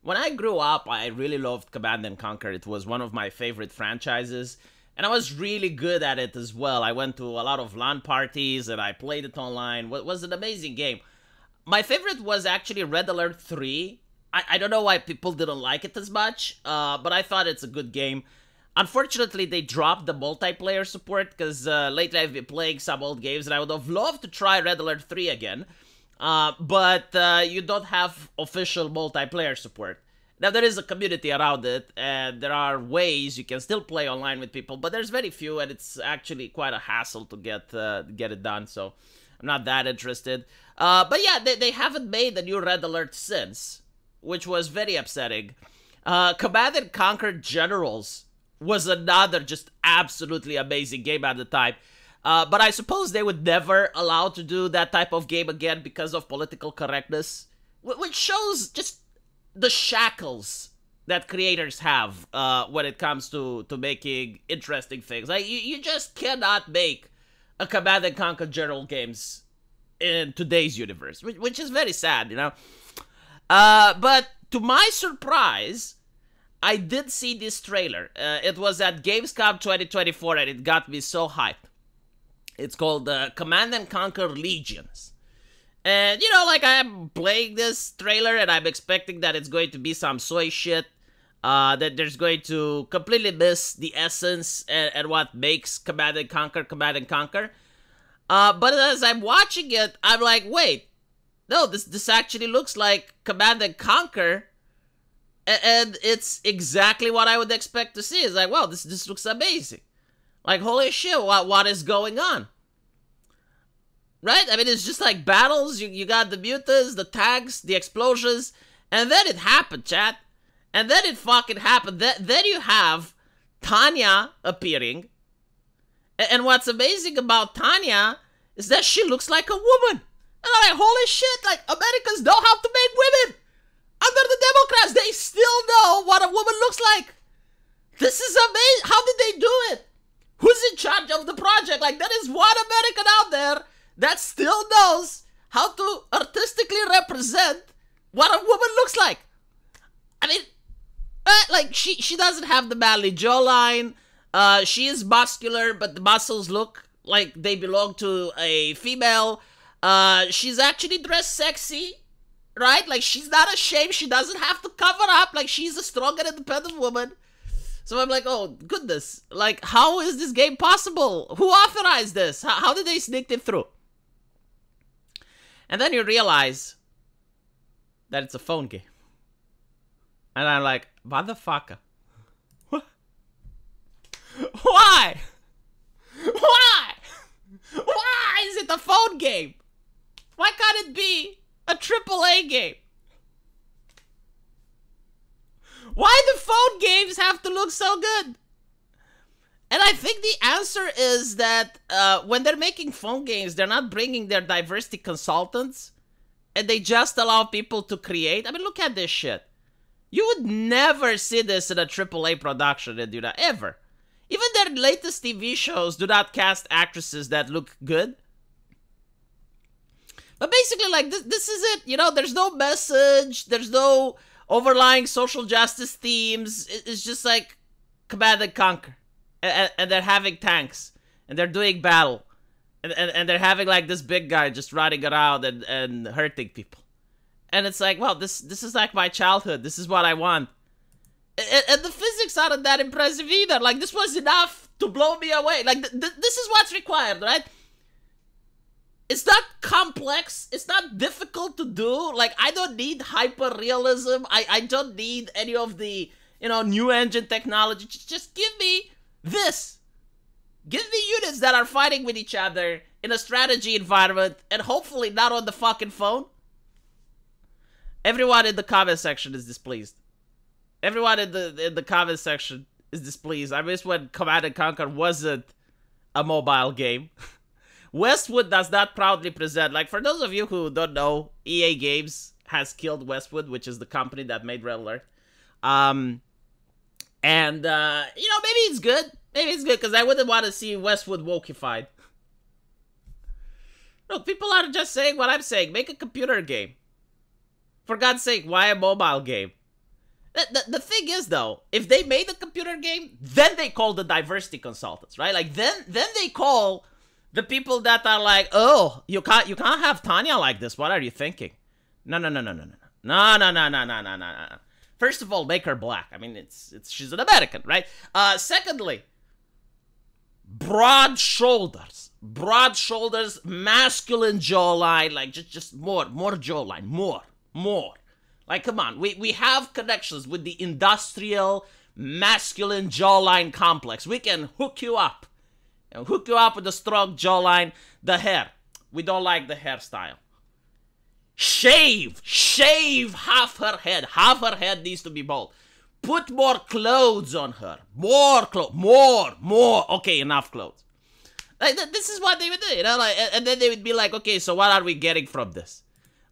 when I grew up, I really loved Command and Conquer. It was one of my favorite franchises, and I was really good at it as well. I went to a lot of LAN parties, and I played it online. It was an amazing game. My favorite was actually Red Alert 3. I don't know why people didn't like it as much, but I thought it's a good game. Unfortunately, they dropped the multiplayer support, because lately I've been playing some old games, and I would have loved to try Red Alert 3 again. But you don't have official multiplayer support. Now, there is a community around it, and there are ways you can still play online with people, but there's very few, and it's actually quite a hassle to get it done, so I'm not that interested. But yeah, they haven't made a new Red Alert since, which was very upsetting. Command & Conquer Generals was another just absolutely amazing game at the time. But I suppose they would never allow to do that type of game again because of political correctness, which shows just the shackles that creators have when it comes to making interesting things. Like, you just cannot make a Command & Conquer General games in today's universe, which is very sad, you know? But to my surprise, I did see this trailer. It was at Gamescom 2024, and it got me so hyped. It's called Command & Conquer Legions. And, you know, like, I'm playing this trailer, and I'm expecting that it's going to be some soy shit. That there's going to completely miss the essence and what makes Command & Conquer Command & Conquer. But as I'm watching it, I'm like, wait. No, this actually looks like Command & Conquer. And it's exactly what I would expect to see. It's like, wow, this looks amazing. Like, holy shit, what is going on? Right? I mean, it's just like battles. You got the mutants, the tanks, the explosions. And then it happened, chat. And then it fucking happened. Then you have Tanya appearing. And what's amazing about Tanya is that she looks like a woman. And I'm like, holy shit, like, Americans know how to make women. Under the Democrats, they still know what a woman looks like. This is amazing. How did they do it? Who's in charge of the project? Like, there is one American out there that still knows how to artistically represent what a woman looks like. I mean, like, she doesn't have the manly jawline. She is muscular, but the muscles look like they belong to a female. She's actually dressed sexy, right? Like, she's not ashamed. She doesn't have to cover up. Like, she's a strong and independent woman. So I'm like, oh, goodness. Like, how is this game possible? Who authorized this? How did they sneak it through? And then you realize that it's a phone game. And I'm like, motherfucker. What? Why? Why? Why is it a phone game? Why can't it be a AAA game? Why do phone games have to look so good? And I think the answer is that when they're making phone games, they're not bringing their diversity consultants, and they just allow people to create. I mean, look at this shit. You would never see this in a AAA production, and do that ever. Even their latest TV shows do not cast actresses that look good. But basically, like, this is it. You know, there's no message. There's no overlying social justice themes. It's just like Command & Conquer. And they're having tanks. And they're doing battle. And they're having, like, this big guy just running around and hurting people. And it's like, well, this is like my childhood. This is what I want. And the physics aren't that impressive either. Like, this was enough to blow me away. Like, this is what's required, right? It's not complex. It's not difficult to do. Like, I don't need hyper-realism. I don't need any of the, you know, new engine technology. Just give me this. Give me units that are fighting with each other in a strategy environment, and hopefully not on the fucking phone. Everyone in the comment section is displeased. Everyone in the comment section is displeased. I miss when Command & Conquer wasn't a mobile game. Westwood does not proudly present. Like, for those of you who don't know, EA Games has killed Westwood, which is the company that made Red Alert. And, you know, maybe it's good. Maybe it's good, because I wouldn't want to see Westwood wokeified. Look, people are just saying what I'm saying. Make a computer game. For God's sake, why a mobile game? The thing is, though, if they made a computer game, then they call the diversity consultants, right? Like, then they call the people that are like, oh, you can't have Tanya like this. What are you thinking? No. First of all, make her black. I mean, she's an American, right? Secondly, broad shoulders, masculine jawline, like just more jawline, more. Like, come on, we have connections with the industrial masculine jawline complex. We can hook you up with a strong jawline. The hair, we don't like the hairstyle. Shave half her head. Half her head needs to be bald. Put more clothes on her. More. Okay, enough clothes. Like, this is what they would do, you know? Like, and then they would be like, okay, so what are we getting from this?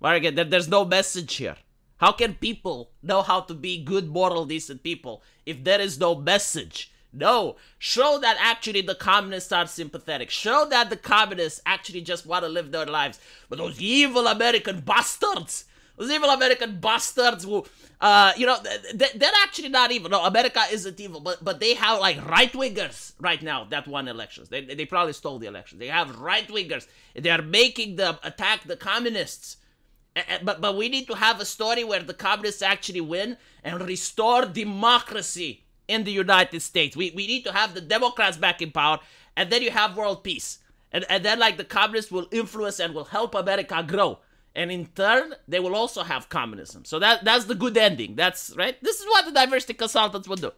There's no message here. How can people know how to be good, moral, decent people if there is no message? No. Show that actually the communists are sympathetic. Show that the communists actually just want to live their lives. But those evil American bastards who, they're actually not evil. No, America isn't evil, but they have like right-wingers right now that won elections. They probably stole the elections. They have right-wingers. They are making them attack the communists. But we need to have a story where the communists actually win and restore democracy in the United States. We need to have the Democrats back in power, and then you have world peace. And then like the communists will influence and will help America grow. And in turn, they will also have communism. So that's the good ending. That's right. This is what the diversity consultants will do.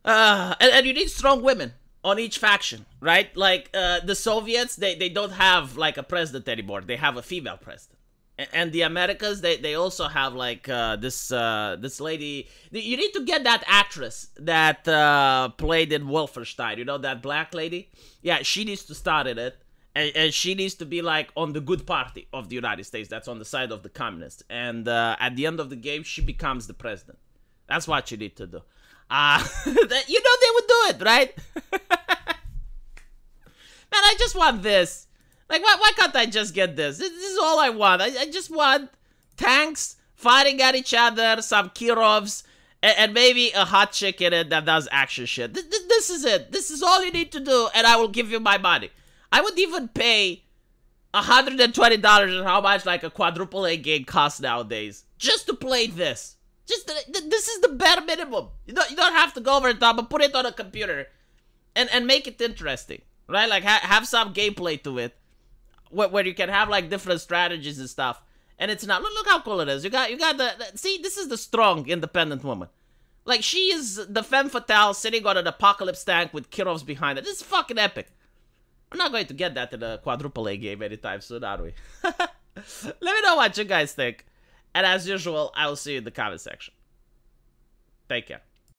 And you need strong women on each faction, right? Like the Soviets, they don't have like a president anymore. They have a female president. And the Americans, they also have like this lady. You need to get that actress that played in Wolfenstein. You know, that black lady? Yeah, she needs to start in it. And she needs to be like on the good party of the United States. That's on the side of the communists. And at the end of the game, she becomes the president. That's what you need to do. They would do it, right? Man, I just want this. Like, why can't I just get this? This is all I want. I just want tanks fighting at each other, some Kirovs, and maybe a hot chick in it that does action shit. This is it. This is all you need to do, and I will give you my money. I would even pay $120 or how much like a quadruple A game costs nowadays just to play this. This is the bare minimum. You don't have to go over the top, but put it on a computer and make it interesting, right? Like have some gameplay to it, where you can have like different strategies and stuff. And it's not. Look how cool it is. You got see, this is the strong, independent woman. Like, she is the femme fatale sitting on an apocalypse tank with Kirovs behind it. This is fucking epic. We're not going to get that in a quadruple A game anytime soon, are we? Let me know what you guys think. And as usual, I will see you in the comment section. Take care.